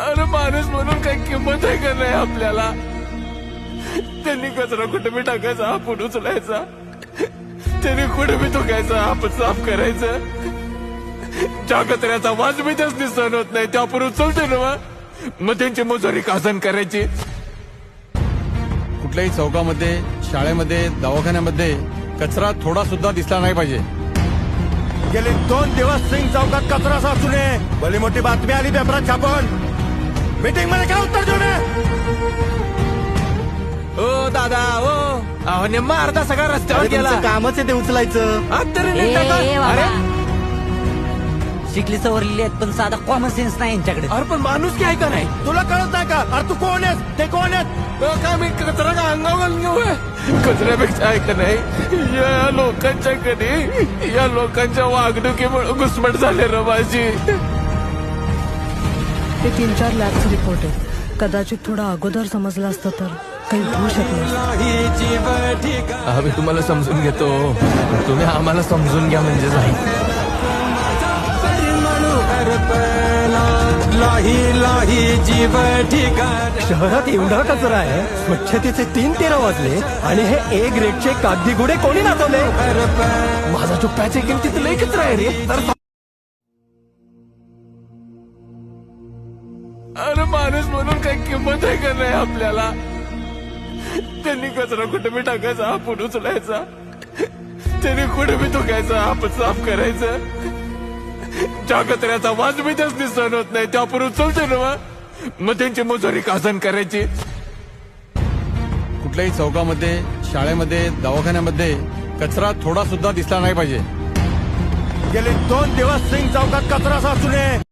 अरे माणूस म्हणून काही किंमत आहे का नाही आपल्याला? त्यांनी कचरा कुठे बी टाकायचा, आपण उचलायचा. त्यांनी कुठे बी थुकायचा, आपण साफ करायचं. ज्या कचऱ्याचा वास बी त्याच सहन होत नाही ते आपण उचलतो ना, मग त्यांची मजुरी कासन करायची. कुठल्याही चौकामध्ये, शाळेमध्ये, दवाखान्यामध्ये कचरा थोडा सुद्धा दिसला नाही पाहिजे. गेले 2 दिवस सिंग चौकात कचरा साचू नये. भली मोठी बातमी आली पेपरात छापून. मीटिंग मध्ये काय उत्तर देऊ नये. ओ दादा ओ, अहो नेमका अर्धा सगळा रस्त्यावर गेला. कामच आहे ते उचलायचं. आज तरी ए, नीट टाका. ए, बाबा. अरे शिकली सवरलेली आहेत पण साधा कॉमन सेन्स नाही यांच्याकडे. अरे पण माणूस काय का नाही? तुला कळत नाही का? अरे तू कोण आहेस? ते कोण आहेत? काय मी कचरा का अंगावर घालून घेऊ? कचऱ्यापेक्षा ऐक नाही, या लोकांच्या कधी या लोकांच्या वागणुकीमुळे घुसमट झाले रे माझी. ते 3-4 लॅबचे रिपोर्ट आहेत. कदाचित थोडा अगोदर समजलं असतं तर काही होऊ शकलं. आम्ही तुम्हाला समजून घेतो, तुम्ही आम्हाला समजून घ्या म्हणजे जाईल. शहरात एवढा कचरा आहे, स्वच्छतेचे 3-13 वाजले आणि हे A ग्रेडचे कागदी गुडे कोणी नाचवले? माझा जो पॅच आहे तिथे लय कचरा आहे रे. अरे माणूस म्हणून काही किंमत आहे का नाही आपल्याला? त्यांनी कचरा कुठे बी टाकायचा, आपण उचलायचा. त्यांनी कुठे बी थुकायचा, आपण साफ करायचं. ज्या कचऱ्याचा वास बी त्याच सहन होत नाही ते आपण उचलतो ना, मग त्यांची मजुरी कासन करायची. कुठल्याही चौकामध्ये, शाळेमध्ये, दवाखान्यामध्ये कचरा थोडा सुद्धा दिसला नाही पाहिजे. गेले 2 दिवस सिंग चौकात कचरा साचू नये.